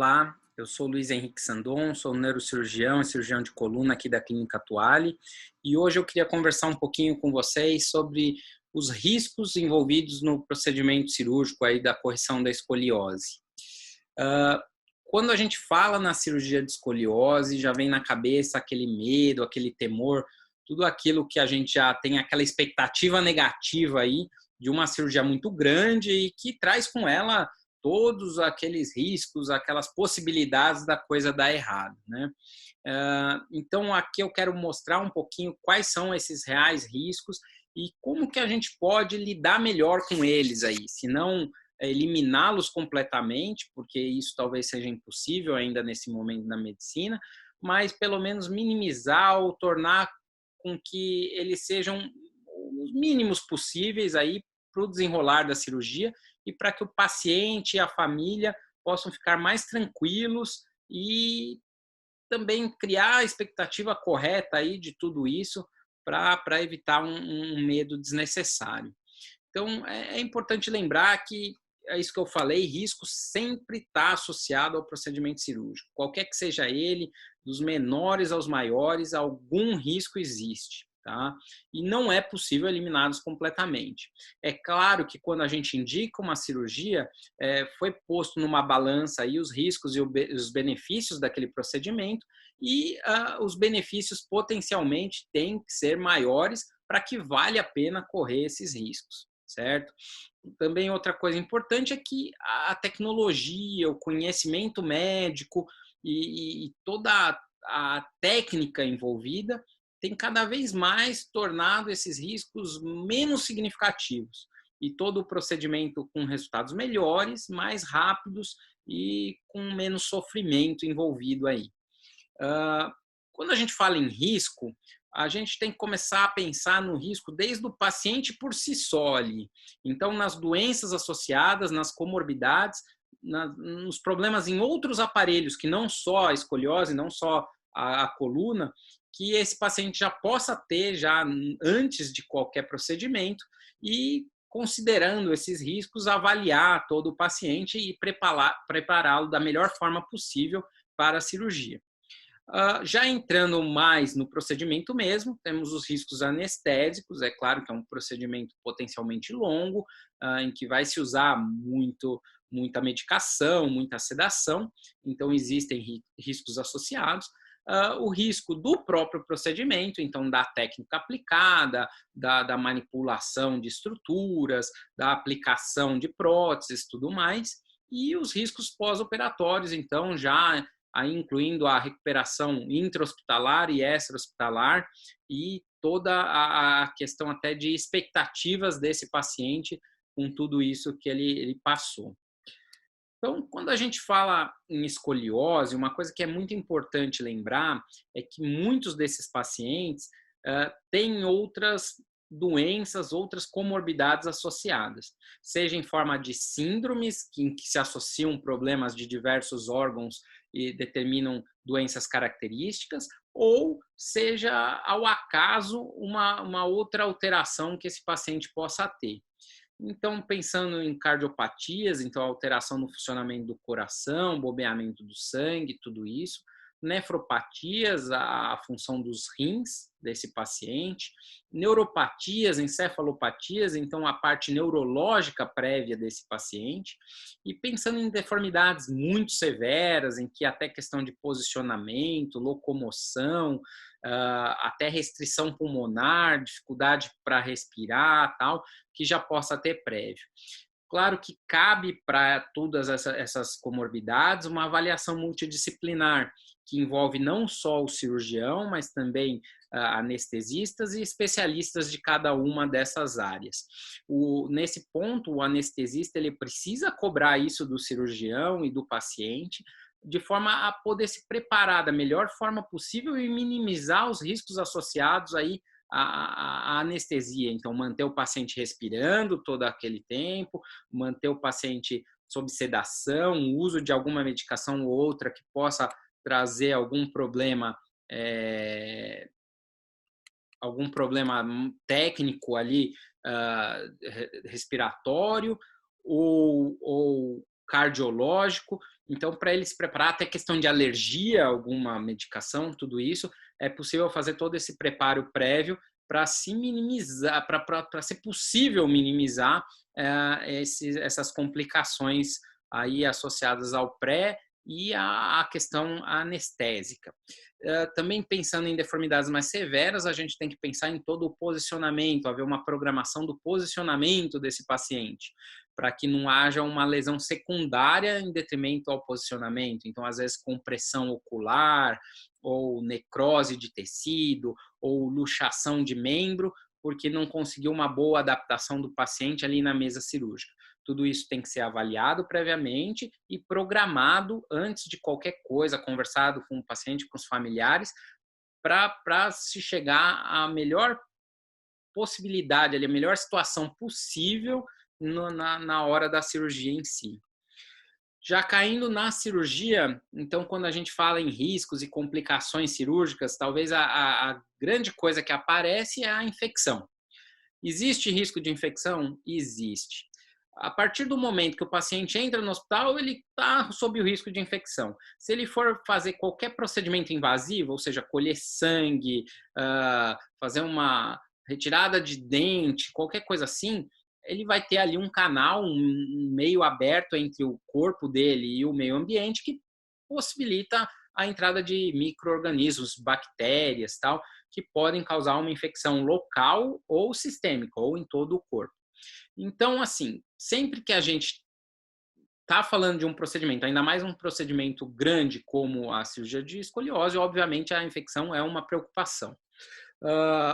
Olá, eu sou Luiz Henrique Sandon, sou neurocirurgião e cirurgião de coluna aqui da Clínica Tuali, e hoje eu queria conversar um pouquinho com vocês sobre os riscos envolvidos no procedimento cirúrgico aí da correção da escoliose. Quando a gente fala na cirurgia de escoliose, já vem na cabeça aquele medo, aquele temor, tudo aquilo que a gente já tem aquela expectativa negativa aí de uma cirurgia muito grande e que traz com ela todos aqueles riscos, aquelas possibilidades da coisa dar errado, né? Então, aqui eu quero mostrar um pouquinho quais são esses reais riscos e como que a gente pode lidar melhor com eles aí, se não eliminá-los completamente, porque isso talvez seja impossível ainda nesse momento na medicina, mas pelo menos minimizar ou tornar com que eles sejam os mínimos possíveis aí para o desenrolar da cirurgia e para que o paciente e a família possam ficar mais tranquilos e também criar a expectativa correta aí de tudo isso para evitar um medo desnecessário. Então, é importante lembrar que, é isso que eu falei, risco sempre está associado ao procedimento cirúrgico. Qualquer que seja ele, dos menores aos maiores, algum risco existe. Tá? E não é possível eliminá-los completamente. É claro que quando a gente indica uma cirurgia, foi posto numa balança aí os riscos e os benefícios daquele procedimento e os benefícios potencialmente têm que ser maiores para que vale a pena correr esses riscos, certo? Também outra coisa importante é que a tecnologia, o conhecimento médico e toda a técnica envolvida tem cada vez mais tornado esses riscos menos significativos e todo o procedimento com resultados melhores, mais rápidos e com menos sofrimento envolvido aí. Quando a gente fala em risco, a gente tem que começar a pensar no risco desde o paciente por si só ali. Então, nas doenças associadas, nas comorbidades, nos problemas em outros aparelhos, que não só a escoliose, não só a coluna, que esse paciente já possa ter já antes de qualquer procedimento e, considerando esses riscos, avaliar todo o paciente e prepará-lo da melhor forma possível para a cirurgia. Já entrando mais no procedimento mesmo, temos os riscos anestésicos, é claro que é um procedimento potencialmente longo, em que vai se usar muita medicação, muita sedação, então existem riscos associados. O risco do próprio procedimento, então da técnica aplicada, da manipulação de estruturas, da aplicação de próteses, tudo mais, e os riscos pós-operatórios, então já aí incluindo a recuperação intra-hospitalar e extra-hospitalar e toda a questão até de expectativas desse paciente com tudo isso que ele passou. Então, quando a gente fala em escoliose, uma coisa que é muito importante lembrar é que muitos desses pacientes têm outras doenças, outras comorbidades associadas, seja em forma de síndromes, em que se associam problemas de diversos órgãos e determinam doenças características, ou seja, ao acaso, uma outra alteração que esse paciente possa ter. Então, pensando em cardiopatias, então alteração no funcionamento do coração, bombeamento do sangue, tudo isso. Nefropatias, a função dos rins desse paciente. Neuropatias, encefalopatias, então a parte neurológica prévia desse paciente. E pensando em deformidades muito severas, em que até questão de posicionamento, locomoção, até restrição pulmonar, dificuldade para respirar, tal, que já possa ter prévio. Claro que cabe para todas essas comorbidades uma avaliação multidisciplinar, que envolve não só o cirurgião, mas também anestesistas e especialistas de cada uma dessas áreas. Nesse ponto, o anestesista ele precisa cobrar isso do cirurgião e do paciente, de forma a poder se preparar da melhor forma possível e minimizar os riscos associados aí à anestesia. Então, manter o paciente respirando todo aquele tempo, manter o paciente sob sedação, o uso de alguma medicação ou outra que possa trazer algum problema técnico ali, respiratório ou cardiológico. Então, para ele se preparar, até questão de alergia a alguma medicação, tudo isso, é possível fazer todo esse preparo prévio para se minimizar, para ser possível minimizar essas complicações aí associadas ao pré e à questão anestésica. Também pensando em deformidades mais severas, a gente tem que pensar em todo o posicionamento, haver uma programação do posicionamento desse paciente, para que não haja uma lesão secundária em detrimento ao posicionamento. Então, às vezes, compressão ocular, ou necrose de tecido, ou luxação de membro, porque não conseguiu uma boa adaptação do paciente ali na mesa cirúrgica. Tudo isso tem que ser avaliado previamente e programado antes de qualquer coisa, conversado com o paciente, com os familiares, para se chegar à melhor possibilidade, a melhor situação possível na hora da cirurgia em si. Já caindo na cirurgia, então, quando a gente fala em riscos e complicações cirúrgicas, talvez a grande coisa que aparece é a infecção. Existe risco de infecção? Existe. A partir do momento que o paciente entra no hospital, ele está sob o risco de infecção. Se ele for fazer qualquer procedimento invasivo, ou seja, colher sangue, fazer uma retirada de dente, qualquer coisa assim, ele vai ter ali um canal, um meio aberto entre o corpo dele e o meio ambiente que possibilita a entrada de micro-organismos, bactérias, tal, que podem causar uma infecção local ou sistêmica, ou em todo o corpo. Então, assim, sempre que a gente está falando de um procedimento, ainda mais um procedimento grande como a cirurgia de escoliose, obviamente a infecção é uma preocupação.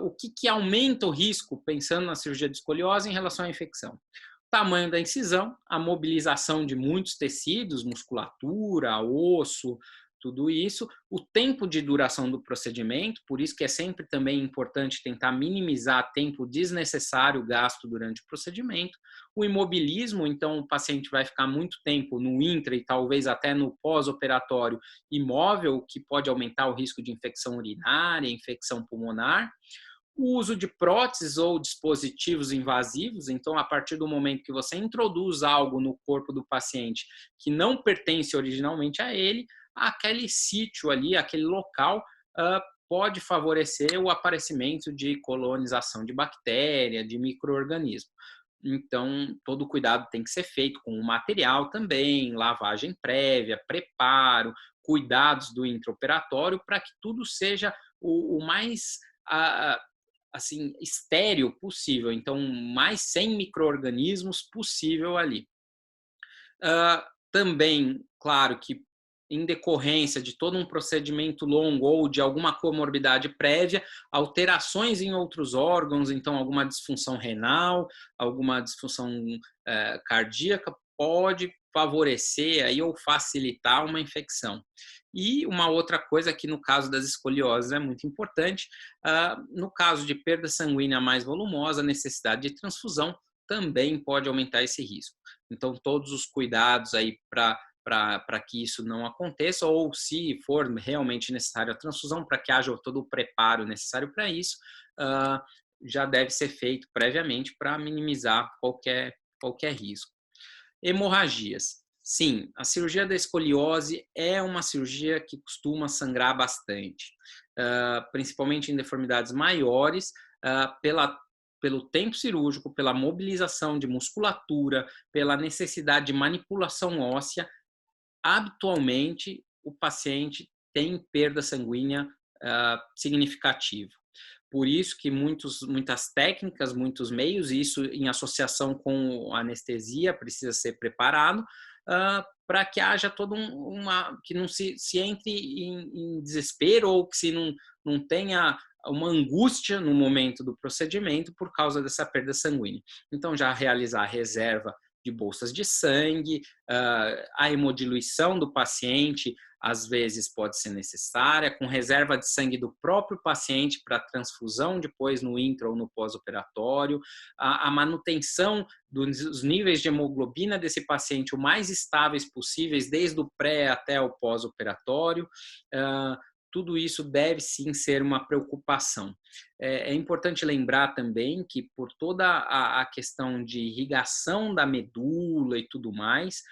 O que aumenta o risco, pensando na cirurgia de escoliose, em relação à infecção? O tamanho da incisão, a mobilização de muitos tecidos, musculatura, osso, tudo isso, o tempo de duração do procedimento, por isso que é sempre também importante tentar minimizar tempo desnecessário gasto durante o procedimento, o imobilismo, então o paciente vai ficar muito tempo no intra e talvez até no pós-operatório imóvel, o que pode aumentar o risco de infecção urinária, infecção pulmonar. O uso de próteses ou dispositivos invasivos, então, a partir do momento que você introduz algo no corpo do paciente que não pertence originalmente a ele, aquele sítio ali, aquele local, pode favorecer o aparecimento de colonização de bactéria, de micro-organismo. Então, todo cuidado tem que ser feito com o material também, lavagem prévia, preparo, cuidados do intraoperatório, para que tudo seja o mais assim, estéril possível, então mais sem micro-organismos possível ali. Também, claro que em decorrência de todo um procedimento longo ou de alguma comorbidade prévia, alterações em outros órgãos, então alguma disfunção renal, alguma disfunção cardíaca, pode favorecer aí ou facilitar uma infecção. E uma outra coisa que no caso das escolioses é muito importante, no caso de perda sanguínea mais volumosa, a necessidade de transfusão também pode aumentar esse risco. Então, todos os cuidados aí para que isso não aconteça, ou se for realmente necessário a transfusão, para que haja todo o preparo necessário para isso, já deve ser feito previamente para minimizar qualquer risco. Hemorragias. Sim, a cirurgia da escoliose é uma cirurgia que costuma sangrar bastante, principalmente em deformidades maiores, pelo tempo cirúrgico, pela mobilização de musculatura, pela necessidade de manipulação óssea. Habitualmente, o paciente tem perda sanguínea significativa. Por isso que muitas técnicas, muitos meios, isso em associação com anestesia, precisa ser preparado para que haja toda que não se entre em desespero ou que se não tenha uma angústia no momento do procedimento por causa dessa perda sanguínea. Então, já realizar a reserva de bolsas de sangue, a hemodiluição do paciente, às vezes pode ser necessária, com reserva de sangue do próprio paciente para transfusão depois no intra ou no pós-operatório, a manutenção dos níveis de hemoglobina desse paciente o mais estáveis possíveis, desde o pré até o pós-operatório, tudo isso deve sim ser uma preocupação. É importante lembrar também que por toda a questão de irrigação da medula e tudo mais,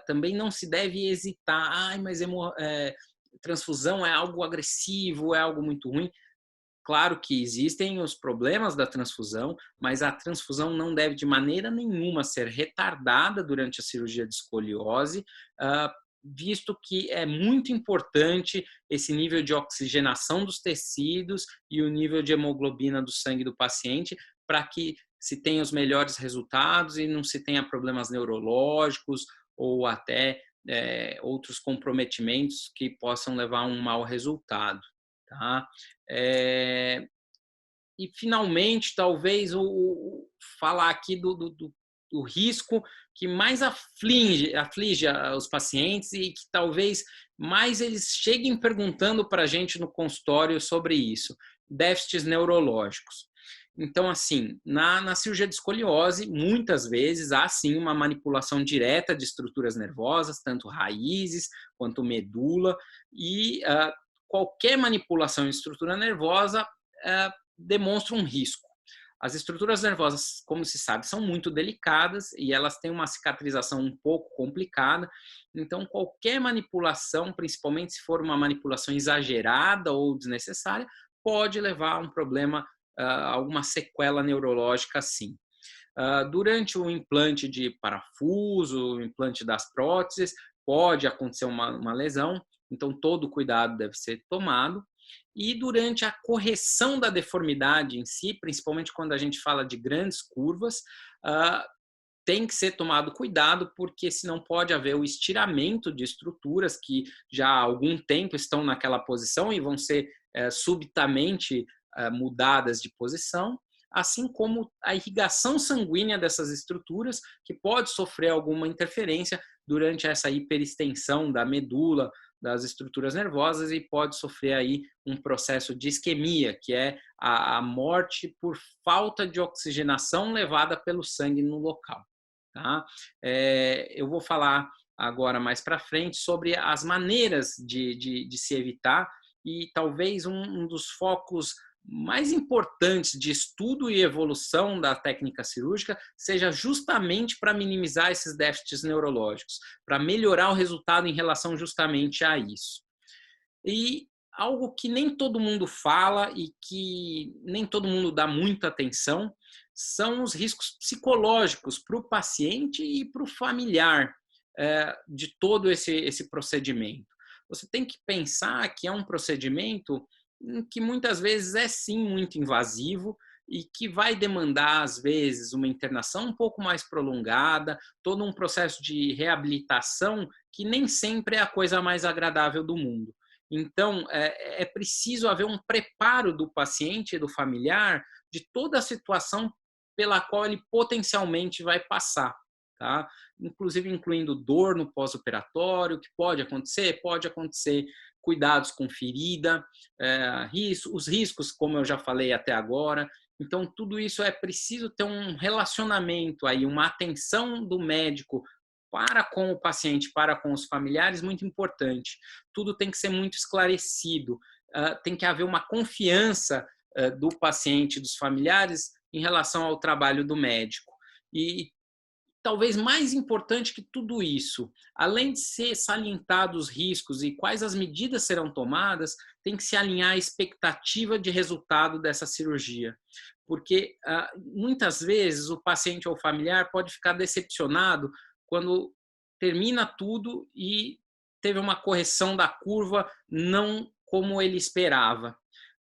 também não se deve hesitar, mas transfusão é algo agressivo, é algo muito ruim. Claro que existem os problemas da transfusão, mas a transfusão não deve de maneira nenhuma ser retardada durante a cirurgia de escoliose, visto que é muito importante esse nível de oxigenação dos tecidos e o nível de hemoglobina do sangue do paciente para que se tenha os melhores resultados e não se tenha problemas neurológicos ou até outros comprometimentos que possam levar a um mau resultado. Tá? E, finalmente, talvez falar aqui do risco que mais aflige os pacientes e que talvez mais eles cheguem perguntando para a gente no consultório sobre isso, déficits neurológicos. Então, assim, na cirurgia de escoliose, muitas vezes há sim uma manipulação direta de estruturas nervosas, tanto raízes quanto medula, e qualquer manipulação em estrutura nervosa demonstra um risco. As estruturas nervosas, como se sabe, são muito delicadas e elas têm uma cicatrização um pouco complicada. Então, qualquer manipulação, principalmente se for uma manipulação exagerada ou desnecessária, pode levar a um problema, alguma sequela neurológica, sim. Durante o implante de parafuso, o implante das próteses, pode acontecer uma lesão, então todo cuidado deve ser tomado. E durante a correção da deformidade em si, principalmente quando a gente fala de grandes curvas, tem que ser tomado cuidado, porque senão pode haver o estiramento de estruturas que já há algum tempo estão naquela posição e vão ser subitamente mudadas de posição, assim como a irrigação sanguínea dessas estruturas, que pode sofrer alguma interferência durante essa hiperextensão da medula, das estruturas nervosas, e pode sofrer aí um processo de isquemia, que é a morte por falta de oxigenação levada pelo sangue no local. Tá? Eu vou falar agora mais para frente sobre as maneiras de se evitar, e talvez um dos focos mais importantes de estudo e evolução da técnica cirúrgica seja justamente para minimizar esses déficits neurológicos, para melhorar o resultado em relação justamente a isso. E algo que nem todo mundo fala e que nem todo mundo dá muita atenção são os riscos psicológicos para o paciente e para o familiar de todo esse procedimento. Você tem que pensar que é um procedimento que muitas vezes é sim muito invasivo e que vai demandar, às vezes, uma internação um pouco mais prolongada, todo um processo de reabilitação que nem sempre é a coisa mais agradável do mundo. Então, é preciso haver um preparo do paciente e do familiar de toda a situação pela qual ele potencialmente vai passar. Tá? Inclusive incluindo dor no pós-operatório, que pode acontecer, cuidados com ferida, os riscos, como eu já falei até agora. Então, tudo isso é preciso ter um relacionamento, aí, uma atenção do médico para com o paciente, para com os familiares, muito importante. Tudo tem que ser muito esclarecido, tem que haver uma confiança do paciente e dos familiares em relação ao trabalho do médico. E talvez mais importante que tudo isso, além de ser salientados os riscos e quais as medidas serão tomadas, tem que se alinhar a expectativa de resultado dessa cirurgia. Porque muitas vezes o paciente ou o familiar pode ficar decepcionado quando termina tudo e teve uma correção da curva não como ele esperava.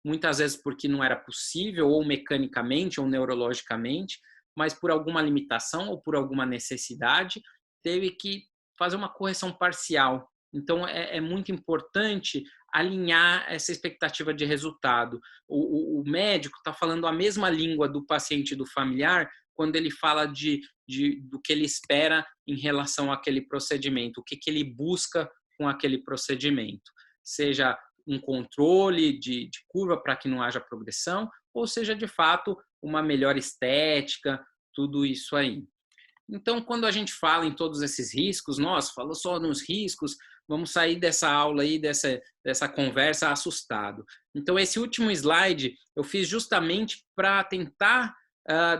Muitas vezes porque não era possível, ou mecanicamente, ou neurologicamente, mas por alguma limitação ou por alguma necessidade, teve que fazer uma correção parcial. Então, é muito importante alinhar essa expectativa de resultado. O médico está falando a mesma língua do paciente e do familiar quando ele fala do que ele espera em relação àquele procedimento, o que ele busca com aquele procedimento. Seja um controle de curva para que não haja progressão, ou seja, de fato, uma melhor estética, tudo isso aí. Então, quando a gente fala em todos esses riscos, falou só nos riscos, vamos sair dessa aula aí, dessa conversa assustado. Então, esse último slide eu fiz justamente para tentar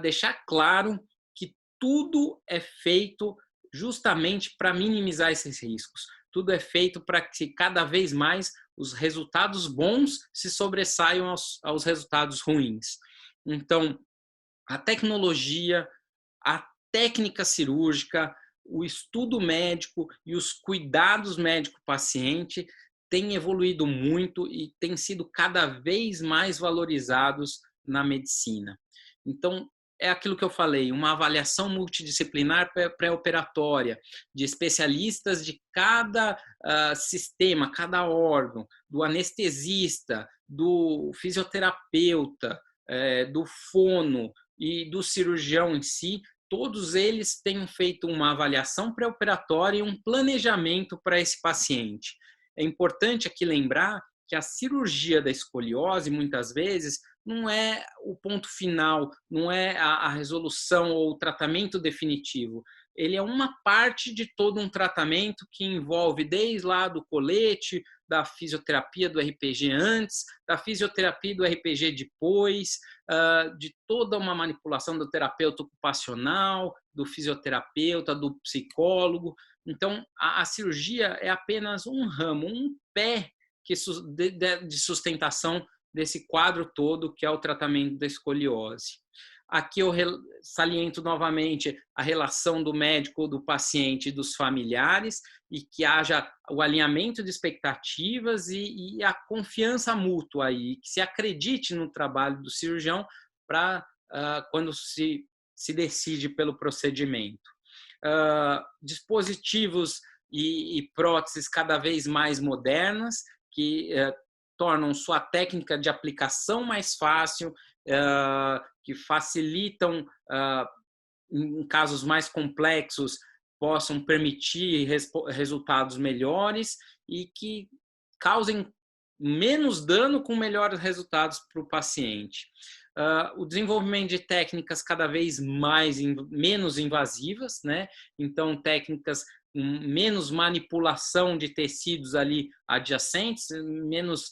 deixar claro que tudo é feito justamente para minimizar esses riscos. Tudo é feito para que cada vez mais os resultados bons se sobressaiam aos resultados ruins. Então, a tecnologia, a técnica cirúrgica, o estudo médico e os cuidados médico-paciente têm evoluído muito e têm sido cada vez mais valorizados na medicina. Então, é aquilo que eu falei, uma avaliação multidisciplinar pré-operatória, de especialistas de cada sistema, cada órgão, do anestesista, do fisioterapeuta, do fono e do cirurgião em si, todos eles têm feito uma avaliação pré-operatória e um planejamento para esse paciente. É importante aqui lembrar que a cirurgia da escoliose, muitas vezes, não é o ponto final, não é a resolução ou o tratamento definitivo. Ele é uma parte de todo um tratamento que envolve desde lá do colete, da fisioterapia do RPG antes, da fisioterapia do RPG depois, de toda uma manipulação do terapeuta ocupacional, do fisioterapeuta, do psicólogo. Então, a cirurgia é apenas um ramo, um pé de sustentação desse quadro todo que é o tratamento da escoliose. Aqui eu saliento novamente a relação do médico, do paciente e dos familiares e que haja o alinhamento de expectativas e a confiança mútua aí, que se acredite no trabalho do cirurgião para quando se decide pelo procedimento. Dispositivos e próteses cada vez mais modernas que tornam sua técnica de aplicação mais fácil, que facilitam, em casos mais complexos, possam permitir resultados melhores e que causem menos dano com melhores resultados para o paciente. O desenvolvimento de técnicas cada vez menos invasivas, né? Então, técnicas menos manipulação de tecidos ali adjacentes, menos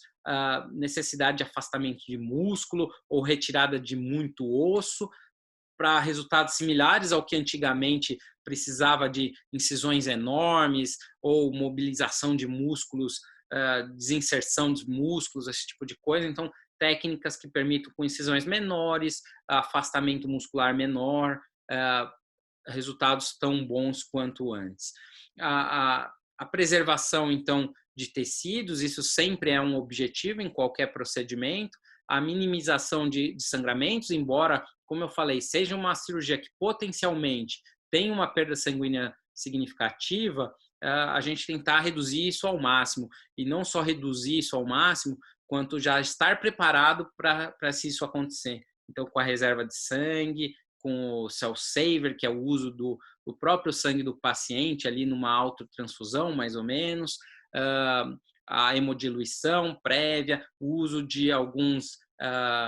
necessidade de afastamento de músculo ou retirada de muito osso, para resultados similares ao que antigamente precisava de incisões enormes ou mobilização de músculos, desinserção de músculos, esse tipo de coisa. Então, técnicas que permitam com incisões menores, afastamento muscular menor, resultados tão bons quanto antes. A preservação, então, de tecidos, isso sempre é um objetivo em qualquer procedimento. A minimização de sangramentos, embora, como eu falei, seja uma cirurgia que potencialmente tem uma perda sanguínea significativa, a gente tentar reduzir isso ao máximo. E não só reduzir isso ao máximo, quanto já estar preparado para se isso acontecer. Então, com a reserva de sangue, com o cell saver, que é o uso do próprio sangue do paciente ali numa autotransfusão, mais ou menos, a hemodiluição prévia, o uso de alguns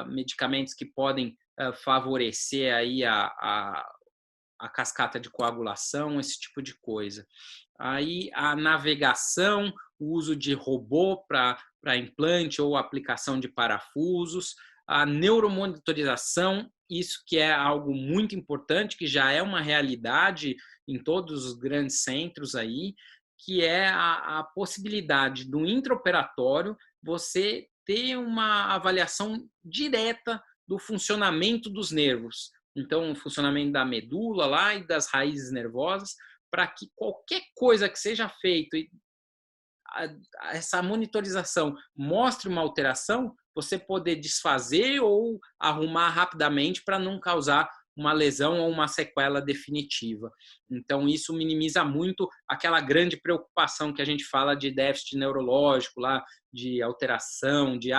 medicamentos que podem favorecer aí a cascata de coagulação, esse tipo de coisa. Aí a navegação, o uso de robô para implante ou aplicação de parafusos, a neuromonitorização, isso que é algo muito importante, que já é uma realidade em todos os grandes centros aí, que é a possibilidade do intraoperatório você ter uma avaliação direta do funcionamento dos nervos. Então, o funcionamento da medula lá e das raízes nervosas, para que qualquer coisa que seja feita e essa monitorização mostre uma alteração, você poder desfazer ou arrumar rapidamente para não causar uma lesão ou uma sequela definitiva. Então, isso minimiza muito aquela grande preocupação que a gente fala de déficit neurológico, lá, de alteração, de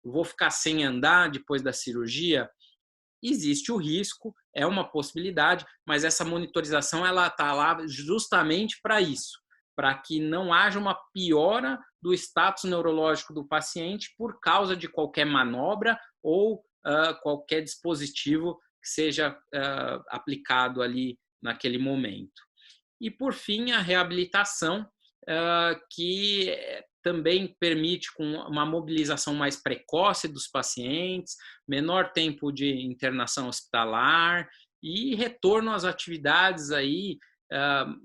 vou ficar sem andar depois da cirurgia. Existe o risco, é uma possibilidade, mas essa monitorização ela está lá justamente para isso, para que não haja uma piora do status neurológico do paciente por causa de qualquer manobra ou qualquer dispositivo que seja aplicado ali naquele momento. E, por fim, a reabilitação, que também permite com uma mobilização mais precoce dos pacientes, menor tempo de internação hospitalar e retorno às atividades aí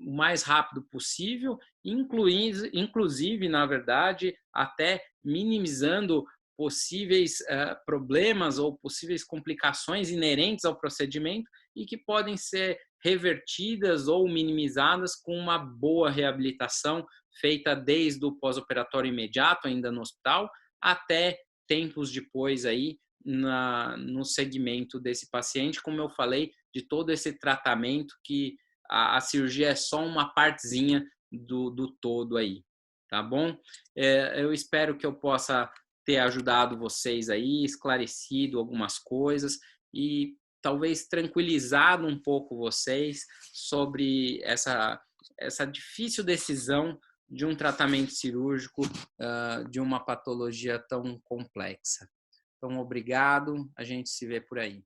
o mais rápido possível, inclusive, na verdade, até minimizando possíveis problemas ou possíveis complicações inerentes ao procedimento e que podem ser revertidas ou minimizadas com uma boa reabilitação feita desde o pós-operatório imediato, ainda no hospital, até tempos depois aí no segmento desse paciente, como eu falei, de todo esse tratamento que a cirurgia é só uma partezinha do todo aí, tá bom? Eu espero que eu possa ter ajudado vocês aí, esclarecido algumas coisas e talvez tranquilizado um pouco vocês sobre essa difícil decisão de um tratamento cirúrgico de uma patologia tão complexa. Então, obrigado, a gente se vê por aí.